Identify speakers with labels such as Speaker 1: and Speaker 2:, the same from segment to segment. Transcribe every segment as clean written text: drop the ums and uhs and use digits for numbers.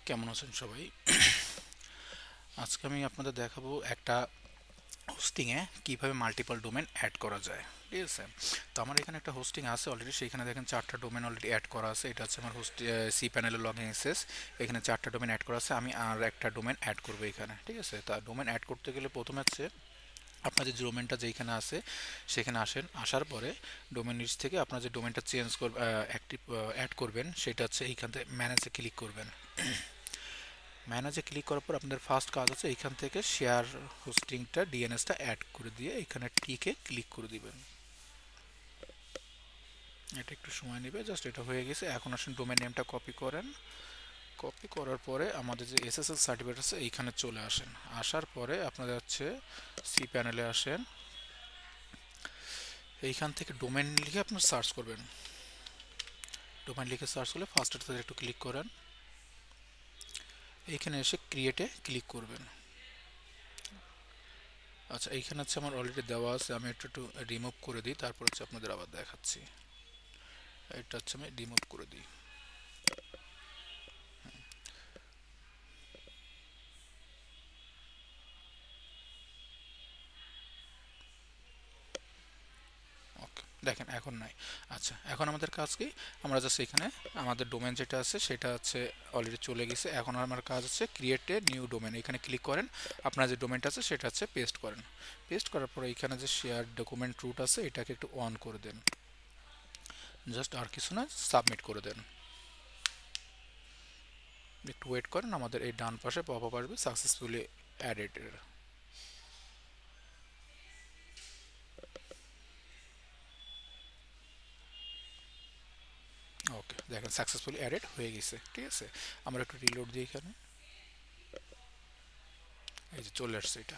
Speaker 1: কেমন আছেন সবাই? আজকে আমি আপনাদের দেখাবো একটা হোস্টিংয়ে কিভাবে মাল্টিপল ডোমেন অ্যাড করা যায়। ঠিক আছে? তো আমার এখানে একটা হোস্টিং আছে অলরেডি, সেখানে দেখেন 4টা ডোমেন অলরেডি অ্যাড করা আছে। এটা হচ্ছে আমার হোস্ট সি প্যানেলের লগইন অ্যাক্সেস। এখানে 4টা ডোমেন অ্যাড করা আছে, আমি আর একটা ডোমেন অ্যাড করবো এখানে। ঠিক আছে? তা ডোমেন অ্যাড করতে গেলে প্রথমে হচ্ছে আপনার যে ডোমেনটা যেখানে আছে সেখানে আসেন। আসার পরে ডোমেন লিস্ট থেকে আপনার যে ডোমেনটা চেঞ্জ করবে, অ্যাক্টিভ অ্যাড করবেন, সেটা হচ্ছে এইখান থেকে ম্যানেজে ক্লিক করবেন। ম্যানেজে ক্লিক করার পর আপনাদের ফার্স্ট কাজ হচ্ছে এইখান থেকে শেয়ার হোস্টিংটা ডিএনএসটা অ্যাড করে দিয়ে এখানে টিকে ক্লিক করে দিবেন। এটা একটু সময় নেবে, জাস্ট এটা হয়ে গেছে। এখন আসেন ডোমেন নেমটা কপি করেন। কপি করার পরে আমাদের যে এসএসএল সার্টিফিকেট আছে এইখানে চলে আসেন। আসার পরে আপনাদের হচ্ছে সি প্যানেলে আসেন। এইখান থেকে ডোমেন লিখে আপনার সার্চ করবেন। ডোমেন লিখে সার্চ করলে ফার্স্টের একটু ক্লিক করেন। এইখানে এসে ক্রিয়েটে ক্লিক করবেন। আচ্ছা, এইখানে হচ্ছে আমার অলরেডি দেওয়া আছে, আমি একটু একটু রিমুভ করে দিই, তারপর হচ্ছে আপনাদের আবার দেখাচ্ছি। এটা হচ্ছে আমি রিমুভ করে দিই। ওকে, দেখেন এখন নাই। আচ্ছা, এখন আমাদের কাজ কি? আমরা জাস্ট এখানে আমাদের ডোমেন যেটা আছে সেটা হচ্ছে অলরেডি চলে গেছে। এখন আমার কাজ হচ্ছে ক্রিয়েট এ নিউ ডোমেন। এখানে ক্লিক করেন, আপনার যে ডোমেনটা আছে সেটা হচ্ছে পেস্ট করেন। পেস্ট করার পরে এখানে যে শেয়ার ডকুমেন্ট রুট আছে এটাকে একটু অন করে দেন। জাস্ট আর কিছু না, সাবমিট করে দেন। একটু ওয়েট করেন, আমাদের এই ডান পাশে পপ আপ আসবে সাকসেসফুলি অ্যাডেড। ওকে, দেখেন সাকসেসফুলি অ্যাডেড হয়ে গেছে। ঠিক আছে, আমরা একটু রিলোড দিই এখানে। এই যে চলে আসছে এটা।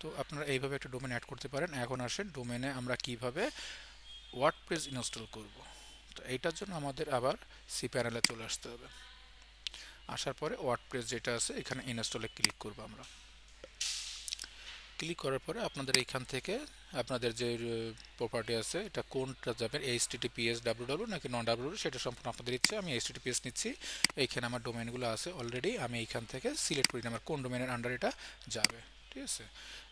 Speaker 1: তো আপনারা এইভাবে একটা ডোমেন অ্যাড করতে পারেন। এখন আসেন ডোমেনে আমরা কিভাবে ওয়ার্ডপ্রেস ইনস্টল করব। তো এইটার জন্য আমাদের আবার সি প্যানেলে চলে আসতে হবে। আসার পরে ওয়ার্ডপ্রেস যেটা আছে এখানে ইনস্টলে ক্লিক করব আমরা। ক্লিক করার পরে আপনাদের এইখান থেকে আপনাদের যে প্রপার্টি আছে এটা কোনটা যাবেন, এইচটিটিপিএস ডাব্লিউডাব্লিউ নাকি নন ডাব্লিউডাব্লিউ, সেটা সম্পূর্ণ আপনাদের ইচ্ছে। আমি এইচটিটিপিএস নিচ্ছি। এইখানে আমার ডোমেনগুলো আছে অলরেডি, আমি এইখান থেকে সিলেক্ট করি আমার কোন ডোমেনের আন্ডার এটা যাবে। ঠিক আছে,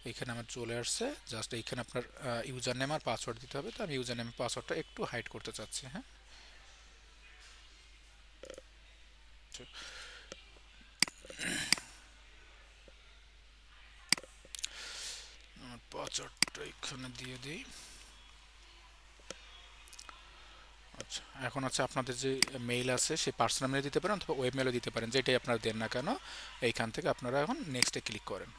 Speaker 1: এইখানে আমার চলে আসছে। জাস্ট এইখানে আপনার ইউজার নেম আর পাসওয়ার্ড দিতে হবে। তো আমি ইউজার নেম পাসওয়ার্ডটা একটু হাইড করতে চাচ্ছি। হ্যাঁ, আমার পাসওয়ার্ডটা এখানে দিয়ে দিই। আচ্ছা, এখন হচ্ছে আপনাদের যে মেইল আছে সেই পার্সোনাল মেলে দিতে পারেন অথবা ওয়েব মেলও দিতে পারেন, যেটাই আপনারা দেন না কেন। এইখান থেকে আপনারা এখন নেক্সটে ক্লিক করেন।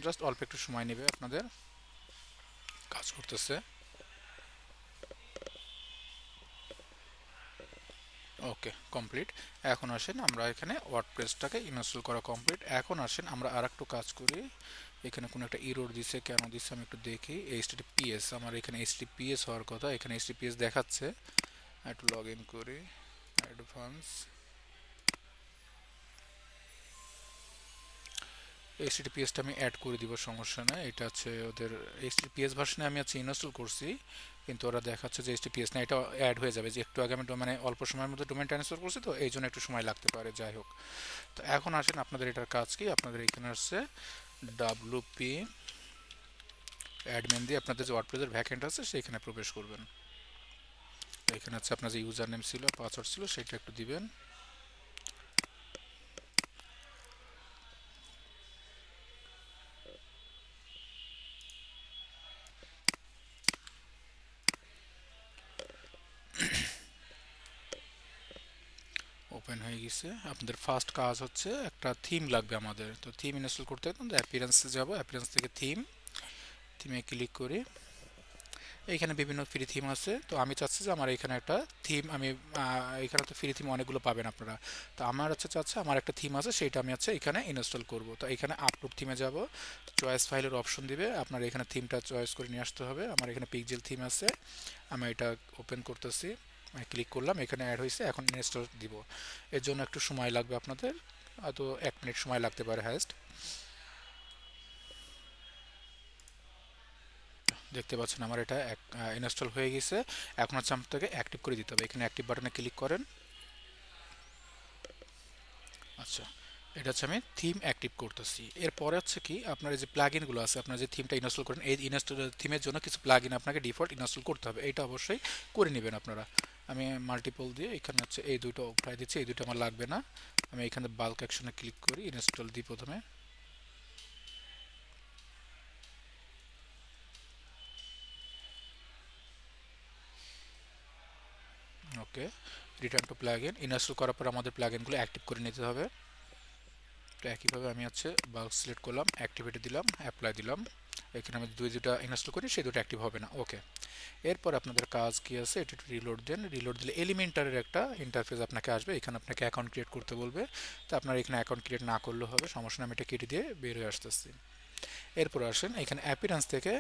Speaker 1: জাস্ট অল্প একটু সময় নেবে, আপনাদের কাজ করতেছে। ওকে, কমপ্লিট। এখন আসেন আমরা এখানে ওয়ার্ডপ্রেসটাকে ইনস্টল করা কমপ্লিট। এখন আসেন আমরা আর একটু কাজ করি। এখানে কোনো একটা ইরোর দিছে, কেন দিছে আমি একটু দেখি। এইচটিটিপিএস, আমার এখানে এইচটিটিপিএস হওয়ার কথা, এখানে এইচটিটিপিএস দেখাচ্ছে। একটু লগ ইন করি অ্যাডভান্স। এইচটিটিপিএসটা আমি অ্যাড করে দিব, সমস্যা নাই। এটা হচ্ছে ওদের এইচটিটিপিএস ভার্সনে আমি আছি ইনস্টল করছি, কিন্তু ওরা দেখাচ্ছে যে এইচটিটিপিএস না, এটা অ্যাড হয়ে যাবে। যে একটু আগে আমি মানে অল্প সময়ের মধ্যে ডোমেনটা ইনস্টল করছি, তো এই জন্য একটু সময় লাগতে পারে। যাই হোক, তো এখন আসেন আপনাদের এটার কাজ কি। আপনাদের এখানে আসছে ডাব্লুপি অ্যাডমিন দিয়ে আপনাদের যে ওয়ার্ডপ্রেসের ভ্যাকেন্ট আছে সেখানে প্রবেশ করবেন। এখানে হচ্ছে আপনার যে ইউজার নেম ছিল, পাসওয়ার্ড ছিল, সেটা একটু দিবেন। ওপেন হয়ে গেছে। আপনাদের ফার্স্ট কাজ হচ্ছে একটা থিম লাগবে আমাদের। তো থিম ইনস্টল করতে হবে, অ্যাপিয়ারেন্সে যাব, অ্যাপিয়ারেন্স থেকে থিম, থিমে ক্লিক করি। এইখানে বিভিন্ন ফ্রি থিম আছে। তো আমি চাচ্ছি যে আমার এখানে একটা থিম, আমি এখানে তো ফ্রি থিম অনেকগুলো পাবেন আপনারা। তো আমার হচ্ছে চাচ্ছে আমার একটা থিম আছে, সেটা আমি হচ্ছে এখানে ইনস্টল করব। তো এখানে আপলোড থিমে যাব, চয়েস ফাইলের অপশন দিবে, আপনার এখানে থিমটা চয়েস করে নিয়ে আসতে হবে। আমার এখানে পিক্সেল থিম আছে, আমি এটা ওপেন করতেছি। আমি ক্লিক করলাম, এখানে অ্যাড হয়েছে। এখন ইনস্টল দিব, এর জন্য একটু সময় লাগবে আপনাদের, হয়তো 1 মিনিট সময় লাগতে পারে হাইস্ট। দেখতে পাচ্ছেন আমার এটা ইনস্টল হয়ে গেছে। এখন হচ্ছে আপনাকে অ্যাক্টিভ করে দিতে হবে। এখানে অ্যাক্টিভ বাটনে ক্লিক করেন। আচ্ছা, এটা হচ্ছে আমি থিম অ্যাক্টিভ করতেছি। এরপরে হচ্ছে কি আপনার এই যে প্লাগইনগুলো আছে, আপনার যে থিমটা ইনস্টল করেন, এই ইনস্টল থিমের জন্য কিছু প্লাগইন আপনাকে ডিফল্ট ইনস্টল করতে হবে, এটা অবশ্যই করে নেবেন আপনারা। আমি মাল্টিপল দিয়ে এখানে হচ্ছে এই দুটো উঠাই দিচ্ছি, এই দুটো আমার লাগবে না। আমি এখানে বাল্ক অ্যাকশনে ক্লিক করি, ইনস্টল দিই প্রথমে। ওকে, রিটার্ন টু প্লাগইন। ইনস্টল করার পর আমাদের প্লাগইনগুলো অ্যাক্টিভ করে নিতে হবে। তো একইভাবে আমি হচ্ছে বাল্ক সিলেক্ট করলাম, অ্যাক্টিভিটি দিলাম, অ্যাপ্লাই দিলাম। এখানে আমি দুটা ইনস্টল করি, সেই দুটো অ্যাক্টিভ হবে না। ওকে, এরপর আপনাদের কাজ কি আছে, এটা একটু রিলোড দেন। রিলোড দিলে এলিমেন্টারের একটা ইন্টারফেস আপনাকে আসবে, এখানে আপনাকে অ্যাকাউন্ট ক্রিয়েট করতে বলবে। তো আপনার এখানে অ্যাকাউন্ট ক্রিয়েট না করলেও হবে, সমস্যা নেই, আমি এটা কেটে দিয়ে বের হয়ে আসতেছি। এরপর আসেন এখানে অ্যাপিয়ারেন্স থেকে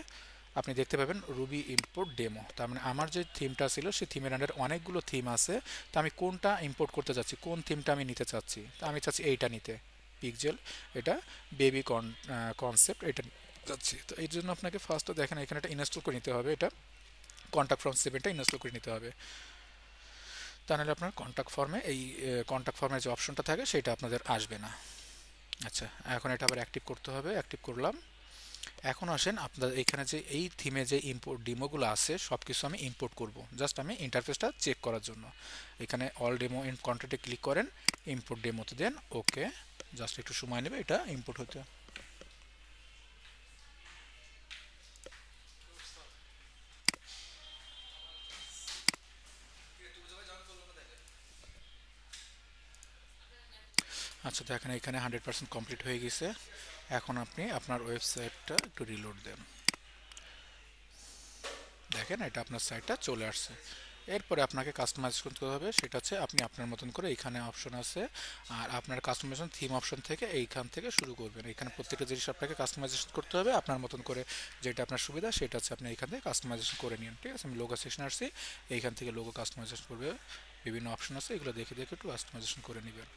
Speaker 1: আপনি দেখতে পাবেন রুবি ইম্পোর্ট ডেমো। তার মানে আমার যে থিমটা ছিল সেই থিমের আন্ডার অনেকগুলো থিম আছে। তো আমি কোনটা ইম্পোর্ট করতে চাচ্ছি, কোন থিমটা আমি নিতে চাচ্ছি, তো আমি চাচ্ছি এইটা নিতে, পিকজেল, এটা বেবি কনসেপ্ট, এটা চাচ্ছি। তো এই জন্য আপনাকে ফার্স্টে দেখেন এখানে এটা ইনস্টল করে নিতে হবে, এটা কন্ট্যাক্ট ফর্ম 7টা ইনস্টল করে নিতে হবে। তা নাহলে আপনার কন্ট্যাক্ট ফর্মে এই কন্ট্যাক্ট ফর্মের যে অপশনটা থাকে সেটা আপনাদের আসবে না। আচ্ছা, এখন এটা আবার অ্যাক্টিভ করতে হবে, অ্যাক্টিভ করলাম। এখন আসেন আপনার এখানে যে এই থিমে যে ইম্পোর্ট ডেমোগুলো আছে সব কিছু আমি ইম্পোর্ট করব, জাস্ট আমি ইন্টারফেসটা চেক করার জন্য। এখানে অল ডেমো ইন কন্ট্রাক্টে ক্লিক করেন, ইম্পোর্ট ডেমোতে দেন, ওকে। জাস্ট একটু সময় নেবে এটা ইম্পোর্ট হতে। আচ্ছা, দেখেন এখানে 100% কমপ্লিট হয়ে গেছে। এখন আপনি আপনার ওয়েবসাইটটা একটু রিলোড দেন, দেখেন এটা আপনার সাইটটা চলে আসছে। এরপরে আপনাকে কাস্টমাইজ করতে হবে, সেটা হচ্ছে আপনি আপনার মতন করে এখানে অপশন আছে, আর আপনার কাস্টমাইজেশন থিম অপশন থেকে এইখান থেকে শুরু করবেন। এখানে প্রত্যেকটা জিনিস আপনাকে কাস্টমাইজেশন করতে হবে আপনার মতন করে, যেটা আপনার সুবিধা সেটা হচ্ছে আপনি এখান থেকে কাস্টমাইজেশন করে নিন। ঠিক আছে, আমি লোগো সেকশন আসছি, এইখান থেকে লোগো কাস্টমাইজেশন করবে, বিভিন্ন অপশন আছে, এগুলো দেখে দেখে একটু কাস্টমাইজেশন করে নেবেন।